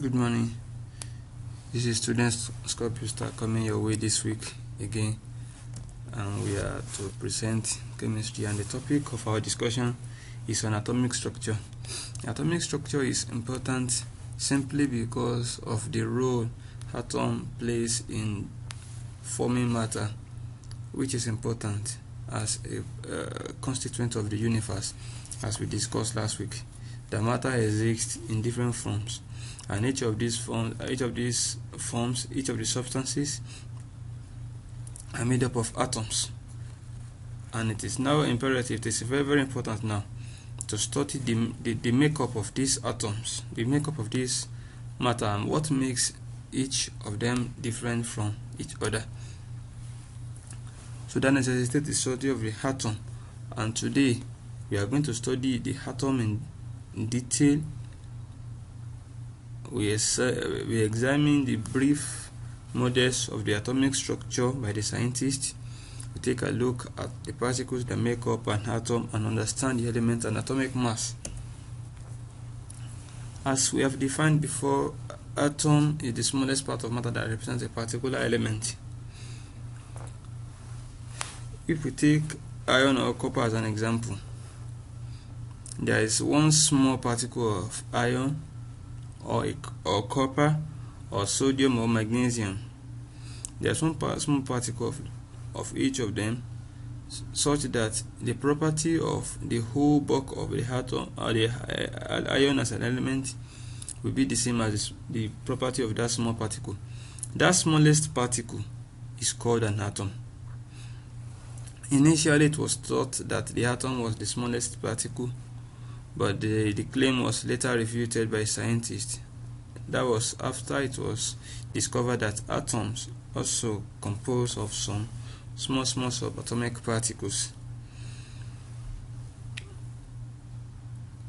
Good morning. This is students ScoreBooster coming your way this week again, and we are to present chemistry, and the topic of our discussion is on atomic structure. Atomic structure is important simply because of the role atom plays in forming matter, which is important as a constituent of the universe. As we discussed last week, the matter exists in different forms, and each of these substances are made up of atoms. And it is now imperative, it is very, very important now to study the makeup of these atoms, the makeup of this matter, and what makes each of them different from each other. So that necessitates the study of the atom, and today we are going to study the atom in detail. We examine the brief models of the atomic structure by the scientists. We take a look at the particles that make up an atom and understand the element and atomic mass. As we have defined before, atom is the smallest part of matter that represents a particular element. If we take iron or copper as an example, there is one small particle of iron or copper or sodium or magnesium. There's one small particle of each of them, such that the property of the whole bulk of the atom or the iron as an element will be the same as the property of that small particle. That smallest particle is called an atom. Initially, it was thought that the atom was the smallest particle, but the claim was later refuted by scientists. That was after it was discovered that atoms also compose of some small subatomic particles.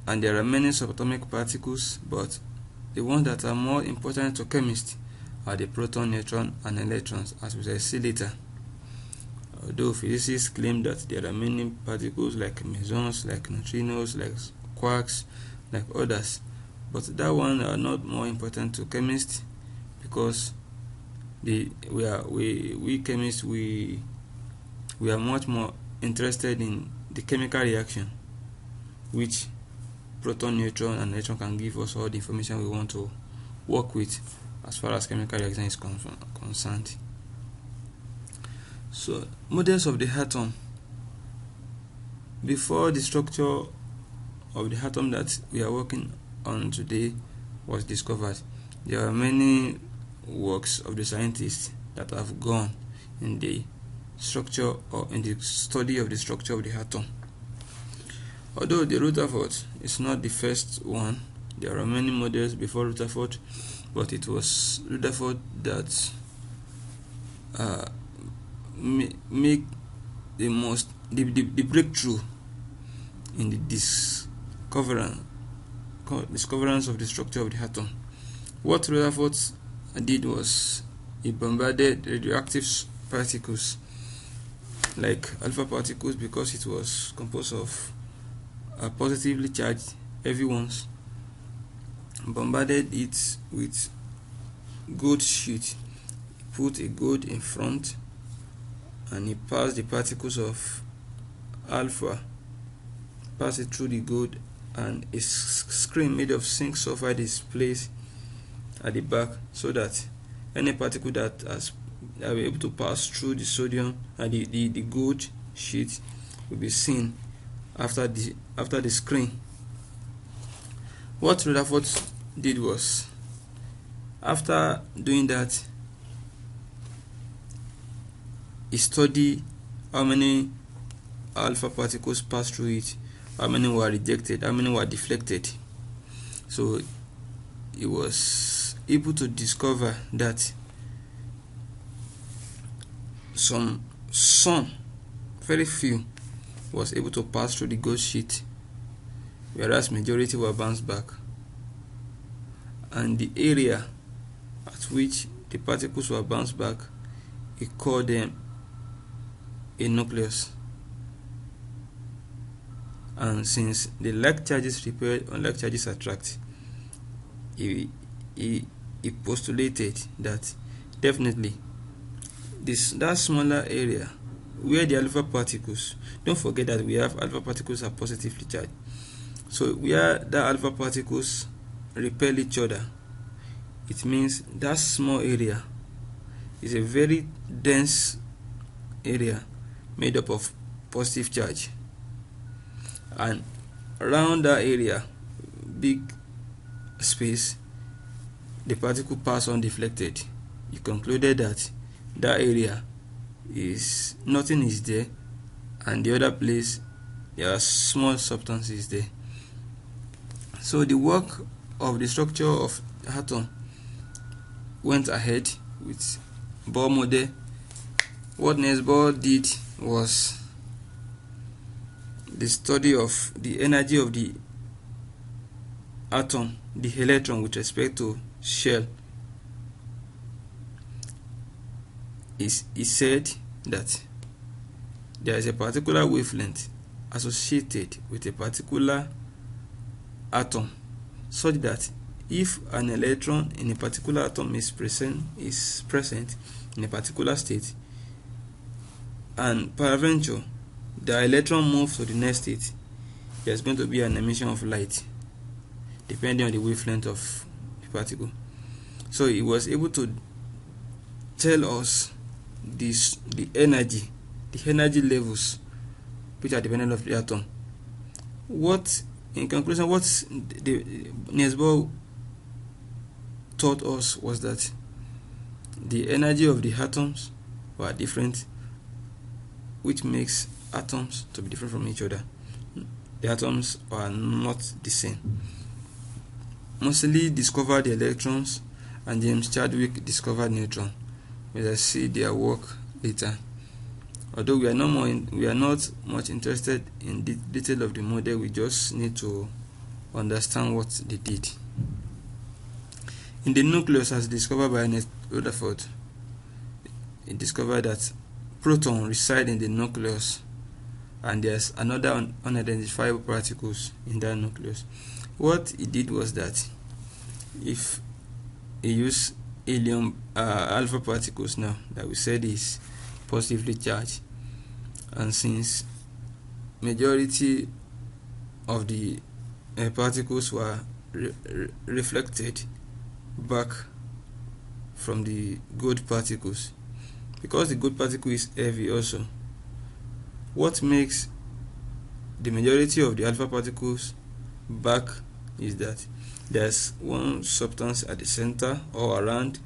And there are many subatomic particles, but the ones that are more important to chemists are the proton, neutron, and electrons, as we will see later. Although physicists claim that there are many particles like mesons, like neutrinos, like quarks, like others, but that one are not more important to chemists, because we chemists are much more interested in the chemical reaction, which proton, neutron, and electron can give us all the information we want to work with as far as chemical reaction is concerned. So, models of the atom. Before the structure of the atom that we are working on today was discovered, there are many works of the scientists that have gone in the structure or in the study of the structure of the atom. Although the Rutherford is not the first one, there are many models before Rutherford, but it was Rutherford that make the breakthrough in the discoverance of the structure of the atom. What Rutherford did was he bombarded radioactive particles like alpha particles, because it was composed of positively charged heavy ones. Bombarded it with gold sheet, put a gold in front, and he passed the particles of alpha, passed it through the gold, and a screen made of zinc sulfide is placed at the back, so that any particle that are able to pass through the sodium and the gold sheet will be seen after the screen. What Rutherford did was, after doing that, he studied how many alpha particles passed through it, how many were rejected, how many were deflected. So he was able to discover that some very few was able to pass through the gold sheet, whereas majority were bounced back. And the area at which the particles were bounced back, he called them a nucleus. And since the like charges repel, unlike charges attract, he he postulated that definitely that smaller area where the alpha particles, don't forget that we have alpha particles are positively charged, so where the alpha particles repel each other, it means that small area is a very dense area made up of positive charge, and around that area, big space, the particle pass undeflected. You concluded that that area is nothing is there, and the other place there are small substances there. So the work of the structure of the atom went ahead with Bohr model. What Niels Bohr did was the study of the energy of the atom, the electron, with respect to shell. He said that there is a particular wavelength associated with a particular atom, such that if an electron in a particular atom is present in a particular state, and peradventure the electron moves to the next state, there is going to be an emission of light depending on the wavelength of the particle. So he was able to tell us the energy levels which are dependent of the atom. In conclusion, what Niels Bohr taught us was that the energy of the atoms were different, which makes atoms to be different from each other. The atoms are not the same. Moseley discovered the electrons, and James Chadwick discovered neutron. We will see their work later. Although we are not much interested in the detail of the model, we just need to understand what they did. In the nucleus, as discovered by Emest Rutherford, he discovered that protons reside in the nucleus, and there's another unidentifiable particles in that nucleus. What he did was that if he used helium alpha particles now that we said is positively charged, and since majority of the particles were reflected back from the good particles, because the good particle is heavy also, what makes the majority of the alpha particles back is that there's one substance at the center or around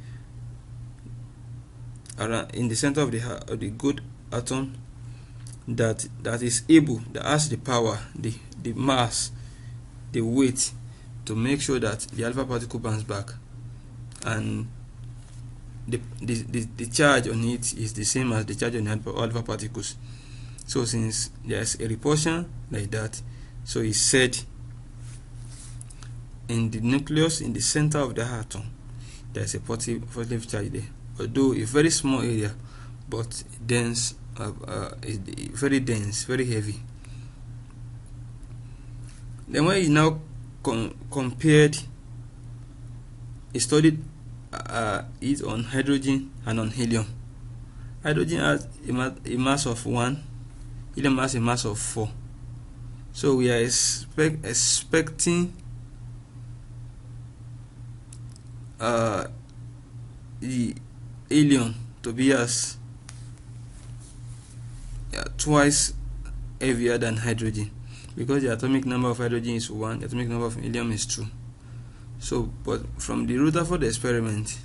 in the center of the good atom that is able, that has the power, the mass, the weight to make sure that the alpha particle bounces back, and the charge on it is the same as the charge on the alpha particles. So since there's a repulsion like that, so he said in the nucleus, in the center of the atom, there's a positive charge there, although a very small area, but dense, very dense, very heavy. Then when he now compared, he studied it on hydrogen and on helium. Hydrogen has a mass of 1, helium has a mass of 4. So we are expecting the helium to be as twice heavier than hydrogen, because the atomic number of hydrogen is 1, the atomic number of helium is 2. So, but from the Rutherford experiment,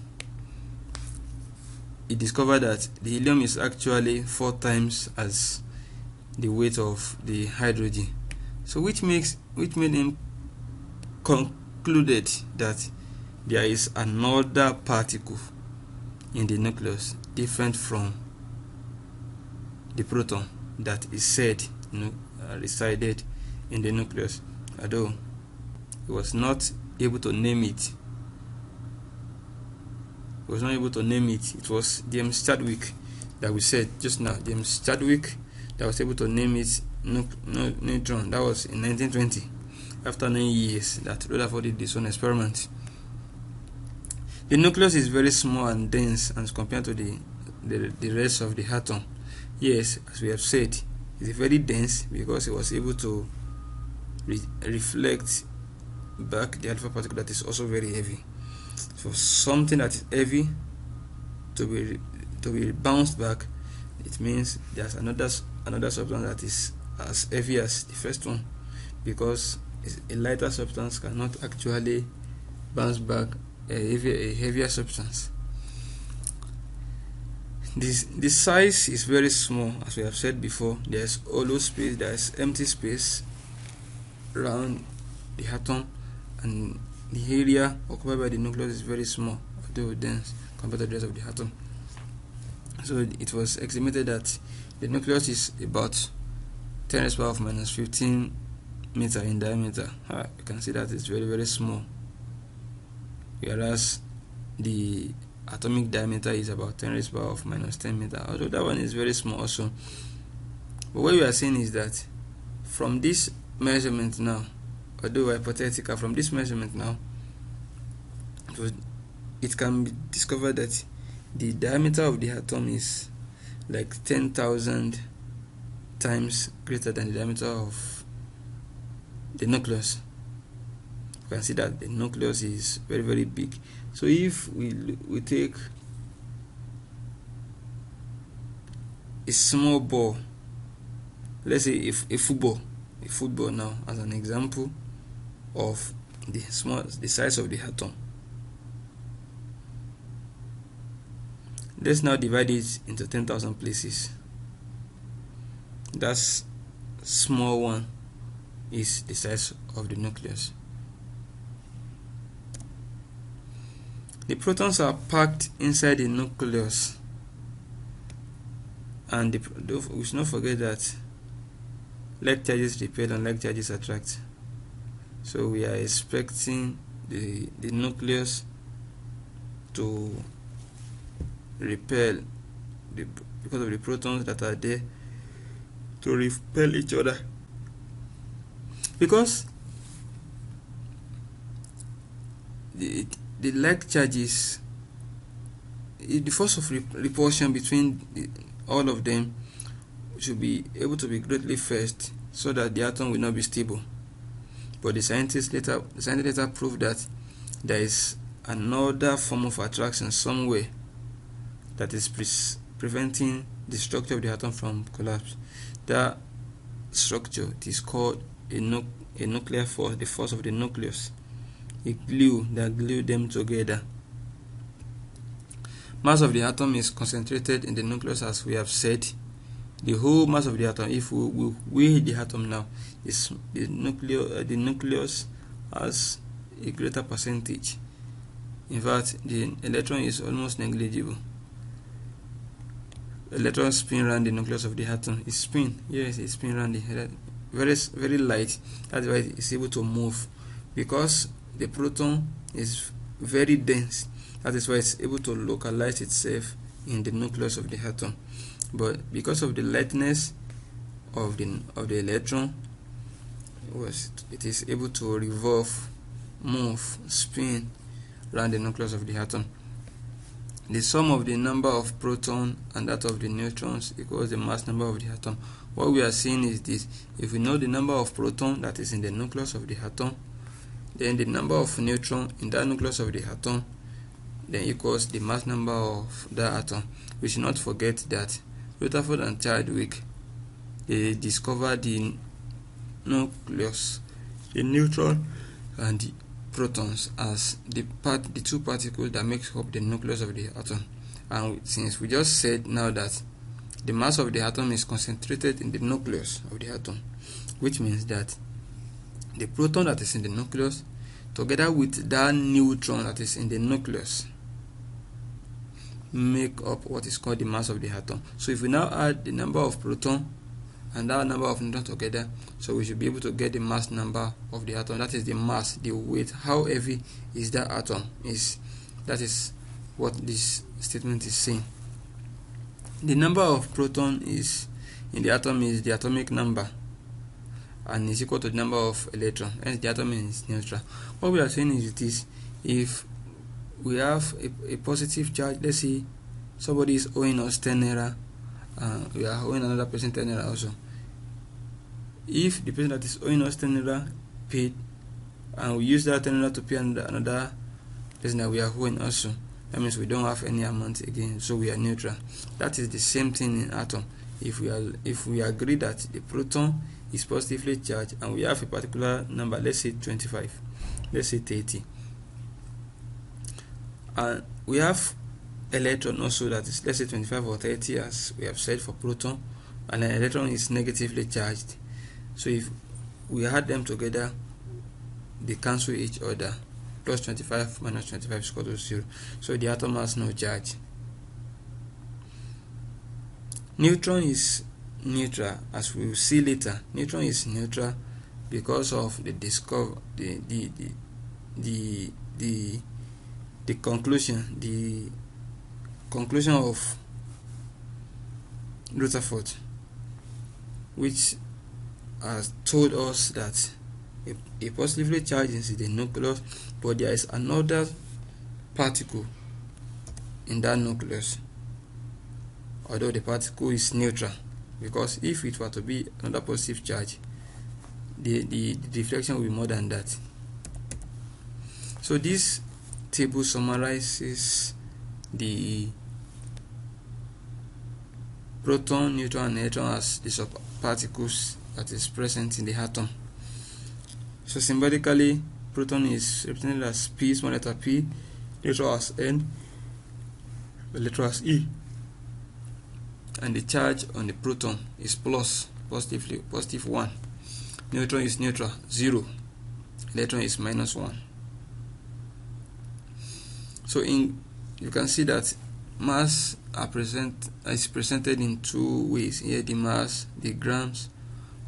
he discovered that the helium is actually 4 times as the weight of the hydrogen. So, which made him concluded that there is another particle in the nucleus different from the proton that is said resided in the nucleus, although he was not able to name it. It was James Chadwick that we said just now. James Chadwick that was able to name it neutron. That was in 1920, after 9 years that Rutherford did this one experiment. The nucleus is very small and dense as compared to the rest of the atom. Yes, as we have said, it's very dense because it was able to reflect back the alpha particle that is also very heavy. For something that is heavy to be bounced back, it means there's another substance that is as heavy as the first one, because a lighter substance cannot actually bounce back a heavier substance. This size is very small, as we have said before. There's hollow space, there's empty space around the atom, and the area occupied by the nucleus is very small, although dense compared to the rest of the atom. So it was estimated that the nucleus is about 10 raised to the power of minus 15 meter in diameter. You can see that it's very, very small, whereas the atomic diameter is about 10 raised to the power of minus 10 meter, although that one is very small also. But what we are saying is that from this measurement now, although hypothetical, from this measurement now, it can be discovered that the diameter of the atom is like 10,000 times greater than the diameter of the nucleus. You can see that the nucleus is very, very big. So if we take a small ball, let's say a football now as an example of the size of the atom. Let's now divide it into 10,000 places. That small one is the size of the nucleus. The protons are packed inside the nucleus, and we should not forget that like charges repel and like charges attract. So we are expecting the nucleus to repel because of the protons that are there, to repel each other, because the like charges, the force of repulsion between all of them should be able to be greatly first, so that the atom will not be stable. But the scientists later proved that there is another form of attraction somewhere that is preventing the structure of the atom from collapse. That structure is called a nuclear force, the force of the nucleus, a glue that glued them together. Mass of the atom is concentrated in the nucleus, as we have said. The whole mass of the atom, if we weigh the atom now, is the nucleus has a greater percentage. In fact, the electron is almost negligible. Electron spin around the nucleus of the atom. It spin, yes, it spin around the very, very light. That's why it's able to move, because the proton is very dense. That is why it's able to localize itself in the nucleus of the atom. But because of the lightness of the electron, it is able to revolve, move, spin around the nucleus of the atom. The sum of the number of protons and that of the neutrons equals the mass number of the atom. What we are seeing is this: if we know the number of protons that is in the nucleus of the atom, then the number of neutrons in that nucleus of the atom then equals the mass number of that atom. We should not forget that Rutherford and Chadwick, they discovered the nucleus, the neutron and the protons as the two particles that make up the nucleus of the atom. And since we just said now that the mass of the atom is concentrated in the nucleus of the atom, which means that the proton that is in the nucleus together with that neutron that is in the nucleus make up what is called the mass of the atom. So if we now add the number of protons and that number of neutrons together, so we should be able to get the mass number of the atom. That is the mass, the weight, how heavy is that atom. That is what this statement is saying. The number of protons is in the atom is the atomic number and is equal to the number of electrons, hence the atom is neutral. What we are saying is this: if we have a positive charge. Let's say somebody is owing us 10 naira, we are owing another person 10 naira also. If the person that is owing us 10 naira paid, and we use that 10 naira to pay another person that we are owing also, that means we don't have any amount again, so we are neutral. That is the same thing in atom. If we agree that the proton is positively charged and we have a particular number, let's say 25, let's say 30, and we have electron also, that is, let's say 25 or 30 as we have said for proton, and an electron is negatively charged. So if we add them together, they cancel each other. Plus 25 minus 25 is equal to 0. So the atom has no charge. Neutron is neutral, as we will see later. Neutron is neutral because of the conclusion of Rutherford, which has told us that a positively charged is the nucleus, but there is another particle in that nucleus, although the particle is neutral, because if it were to be another positive charge, the deflection will be more than that. So this table summarizes the proton, neutron, and electron as the subparticles that is present in the atom. So symbolically, proton is represented as P, small letter P, neutron as N, electron as E, and the charge on the proton is positive 1. Neutron is neutral, 0. Electron is minus 1. So you can see that mass is presented in two ways. Here the mass, the grams,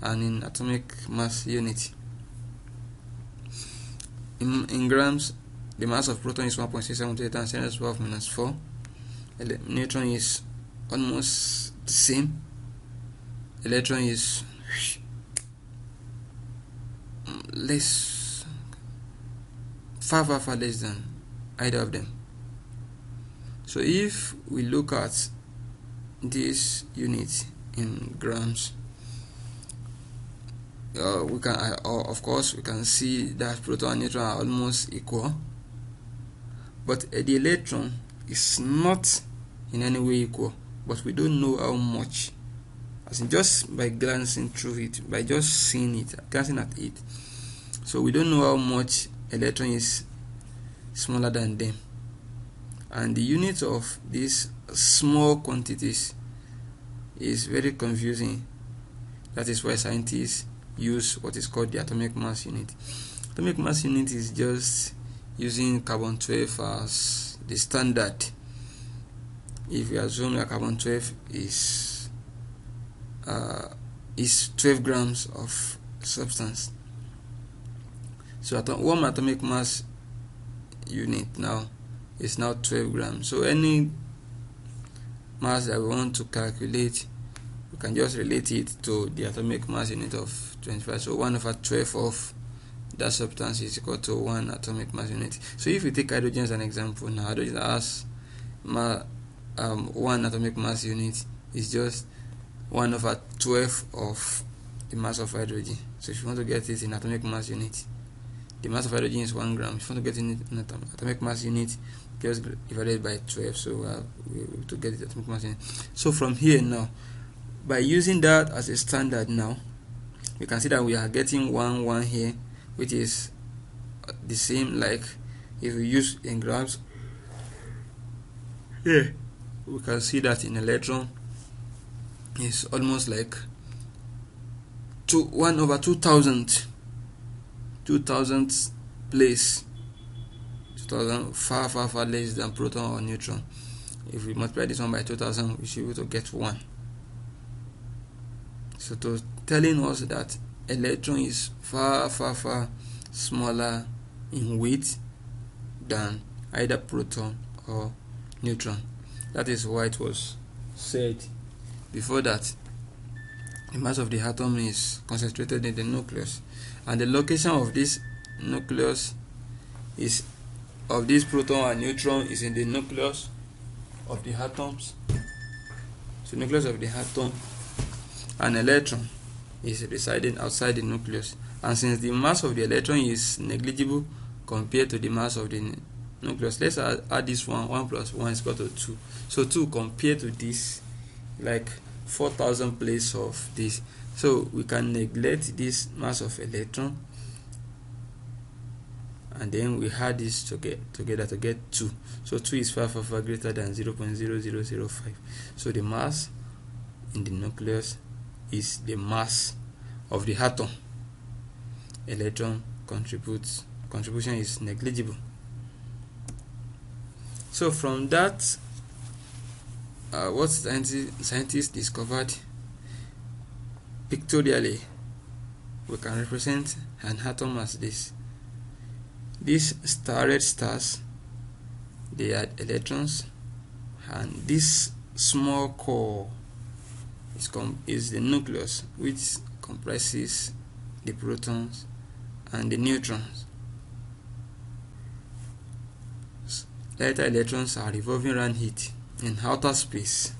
and in atomic mass unit. In grams, the mass of proton is 1.678 times 10 to the power of minus 4. Neutron is almost the same. Electron is far less than either of them. So if we look at this unit in grams, we can see that proton and neutron are almost equal, but the electron is not in any way equal, but we don't know how much, as in just by glancing through it, by just seeing it, glancing at it. So we don't know how much electron is smaller than them, and the unit of these small quantities is very confusing. That is why scientists use what is called the atomic mass unit. Atomic mass unit is just using carbon 12 as the standard. If we assume that carbon 12 is 12 grams of substance, so one atomic mass unit now is now 12 grams. So any mass that we want to calculate, we can just relate it to the atomic mass unit of 25. So 1 over 12 of that substance is equal to 1 atomic mass unit. So if we take hydrogen as an example, now hydrogen has 1 atomic mass unit is just 1 over 12 of the mass of hydrogen. So if you want to get it in atomic mass unit, the mass of hydrogen is 1 gram. If you want to get it in atomic mass unit, just divided by 12. So we to get it atomic mass unit. So from here now, by using that as a standard now, we can see that we are getting 1 here, which is the same like if we use in grams. Here we can see that in electron is almost like 1 over 2000 place. 2000 far less than proton or neutron. If we multiply this one by 2000, we should be able to get 1. So telling us that electron is far smaller in weight than either proton or neutron. That is why it was said before that the mass of the atom is concentrated in the nucleus, and the location of this nucleus is of this proton and neutron is in the nucleus of the atoms. So nucleus of the atom, and electron is residing outside the nucleus. And since the mass of the electron is negligible compared to the mass of the nucleus, let's add this 1 plus 1 is equal to 2. So 2 compared to this, like 4,000 place of this. So we can neglect this mass of electron, and then we add this together to get 2. So 2 is far greater than 0.0005. So the mass in the nucleus is the mass of the atom. Electron contribution is negligible. So from that, what scientists discovered, pictorially we can represent an atom as this. These red stars, they are electrons, and this small core is the nucleus, which comprises the protons and the neutrons. Lighter electrons are revolving around it in outer space.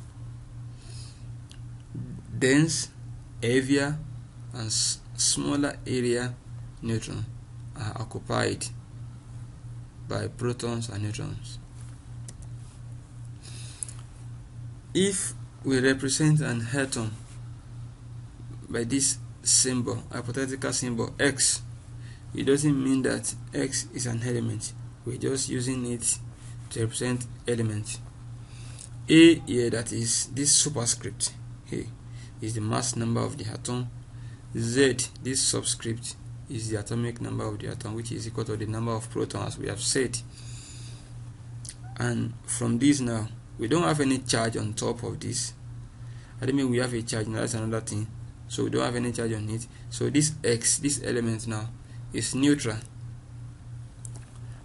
Dense, heavier, and smaller area neutrons are occupied by protons and neutrons. If we represent an atom by this symbol, hypothetical symbol X, it doesn't mean that X is an element. We're just using it to represent element. A here, that is this superscript here, is the mass number of the atom. Z, this subscript, is the atomic number of the atom, which is equal to the number of protons, as we have said. And from this now, we don't have any charge on top of this. I don't mean we have a charge, now that's another thing. So we don't have any charge on it. So this X, this element now, is neutral.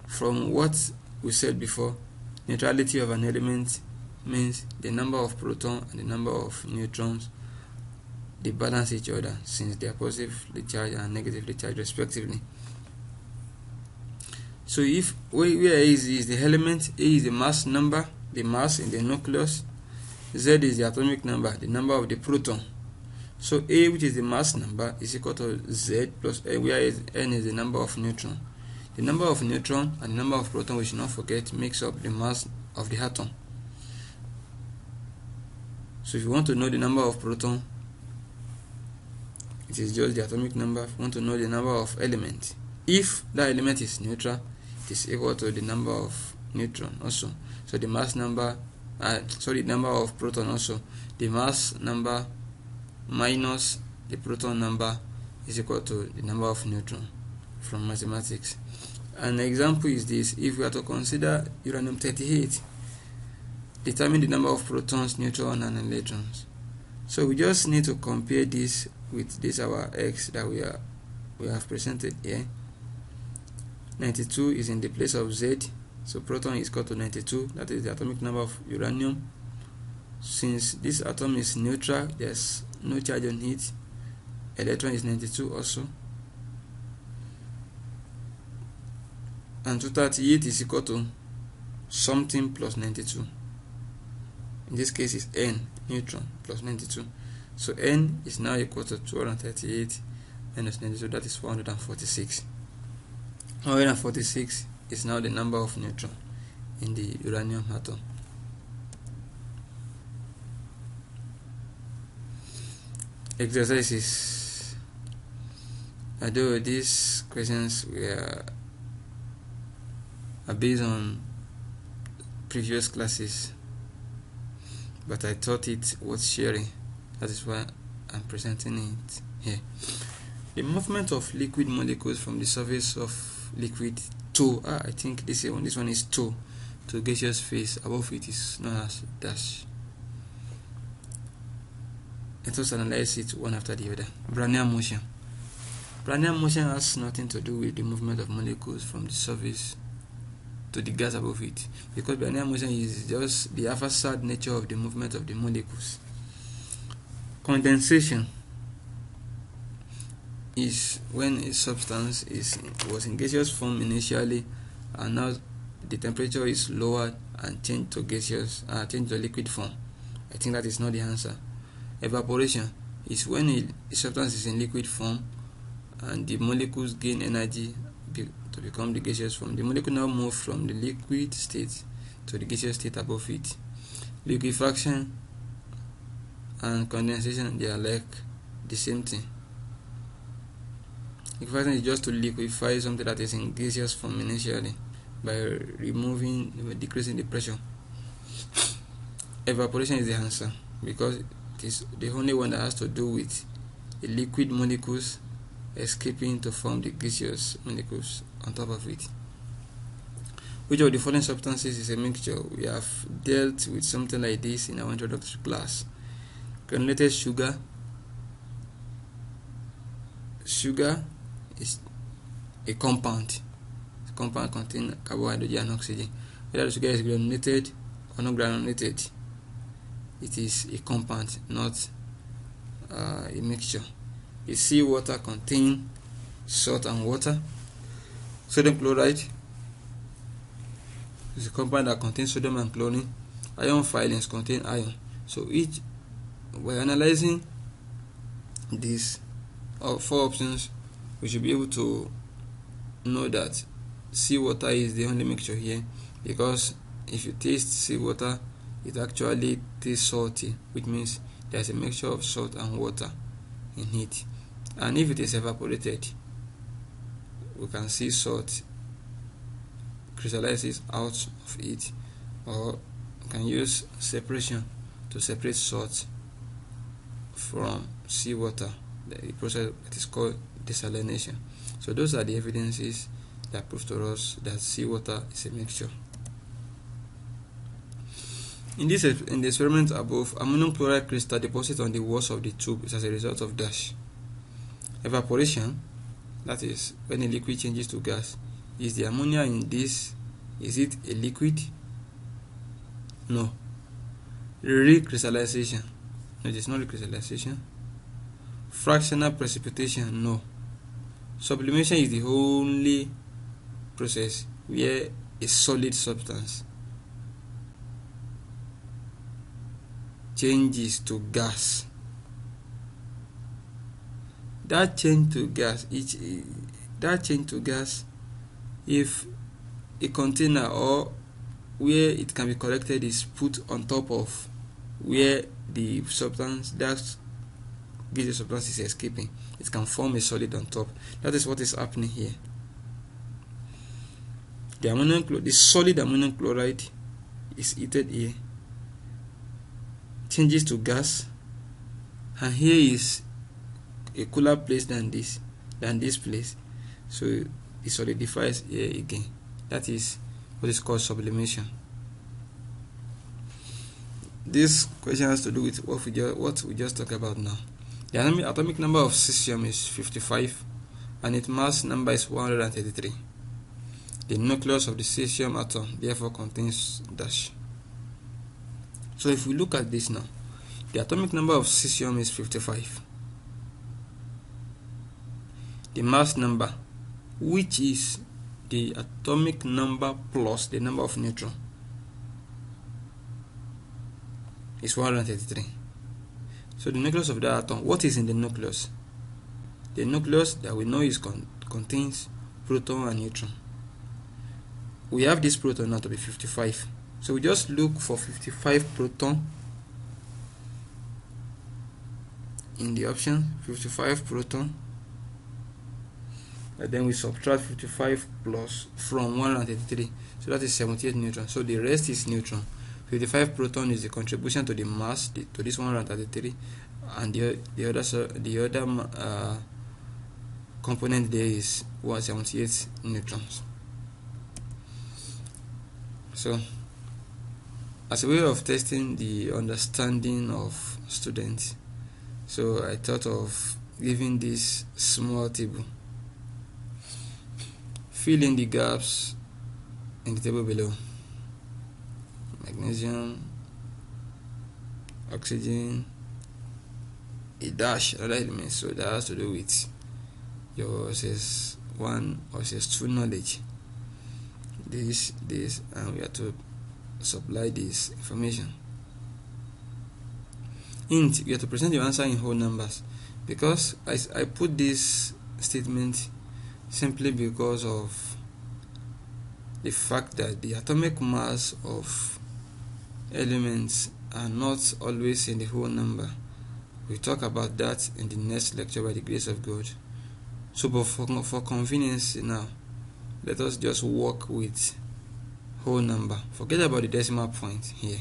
From what we said before, neutrality of an element means the number of protons and the number of neutrons, they balance each other since they are positively charged and negatively charged respectively. So if where A is the element, A is the mass number, the mass in the nucleus, Z is the atomic number, the number of the proton. So A, which is the mass number, is equal to Z plus A, where N is the number of neutron. The number of neutron and the number of proton, we should not forget, makes up the mass of the atom. So if you want to know the number of proton, it is just the atomic number. If you want to know the number of elements, if that element is neutral, it is equal to the number of neutron also. So the mass number, the number of proton also, the mass number minus the proton number is equal to the number of neutron from mathematics. An example is this: if we are to consider uranium-38, determine the number of protons, neutrons, and electrons. So we just need to compare this with this our X that we have presented here. 92 is in the place of Z, so proton is equal to 92. That is the atomic number of uranium. Since this atom is neutral, there's no charge on it. Electron is 92 also. And 238 is equal to something plus 92. In this case, it's N, neutron, plus 92. So N is now equal to 238 minus 92, that is 446. 446 is now the number of neutrons in the uranium atom. Exercises. Although these questions are based on previous classes, but I thought it worth sharing. That is why I'm presenting it here. The movement of liquid molecules from the surface of liquid to, I think this one is to gaseous phase. Above it is known as dash. Let us analyze it one after the other. Brownian motion. Brownian motion has nothing to do with the movement of molecules from the surface to the gas above it, because Brownian motion is just the haphazard nature of the movement of the molecules. Condensation is when a substance was in gaseous form initially, and now the temperature is lowered and changed to gaseous, changed to liquid form. I think that is not the answer. Evaporation is when a substance is in liquid form and the molecules gain energy to become the gaseous form. The molecule now move from the liquid state to the gaseous state above it. Liquefaction and condensation, they are like the same thing. Liquefaction is just to liquefy something that is in gaseous form initially by decreasing the pressure. Evaporation is the answer because it is the only one that has to do with the liquid molecules escaping to form the gaseous molecules on top of it. Which of the following substances is a mixture? We have dealt with something like this in our introductory class. Granulated sugar. Sugar is a compound. The compound contains carbohydrate and oxygen. Whether the sugar is granulated or not granulated, it is a compound, not a mixture. The seawater contains salt and water. Sodium chloride is a compound that contains sodium and chlorine. Iron filings contain iron. So by analyzing these four options, we should be able to know that seawater is the only mixture here, because if you taste seawater, it actually tastes salty, which means there's a mixture of salt and water in it. And if it is evaporated, we can see salt crystallizes out of it, or we can use separation to separate salt from seawater, the process that is called desalination. So those are the evidences that prove to us that seawater is a mixture. In the experiment above, ammonium chloride crystal deposit on the walls of the tube is as a result of dash. Evaporation, that is when a liquid changes to gas. Is the ammonia in this, is it a liquid? No. Recrystallization. No, it is not recrystallization. Fractional precipitation. No. Sublimation is the only process where a solid substance changes to gas. That change to gas, if a container or where it can be collected is put on top of where the substance, that gaseous substance, is escaping, it can form a solid on top. That is what is happening here. The solid ammonium chloride is heated here, changes to gas, and here is a cooler place than this place, so it solidifies here again. That is what is called sublimation. This question has to do with what we just talked about now. The atomic number of cesium is 55 and its mass number is 133. The nucleus of the cesium atom therefore contains dash. So if we look at this now, the atomic number of cesium is 55. The mass number, which is the atomic number plus the number of neutrons, is 133. So the nucleus of that atom, what is in the nucleus? The nucleus that we know contains proton and neutron. We have this proton now to be 55. So we just look for 55 proton in the option, 55 proton, and then we subtract 55 plus from 133, so that is 78 neutron. So the rest is neutron. 55 proton is the contribution to the mass to this 133, and the other component there is 178 neutrons. So as a way of testing the understanding of students, so I thought of giving this small table. Fill in the gaps in the table below. Magnesium, oxygen, a dash, other elements. So that has to do with your SS1 or SS2 knowledge. this, and we have to supply this information. Int, you have to present your answer in whole numbers, because I put this statement simply because of the fact that the atomic mass of elements are not always in the whole number. We'll talk about that in the next lecture by the grace of God. So but for convenience now, let us just work with whole number. Forget about the decimal point here.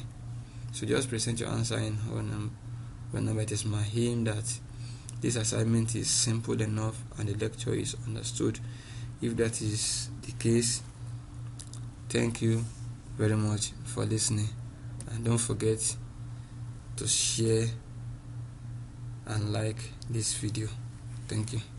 So just present your answer in whole number. It is my aim that this assignment is simple enough and the lecture is understood. If that is the case, thank you very much for listening, and don't forget to share and like this video. Thank you.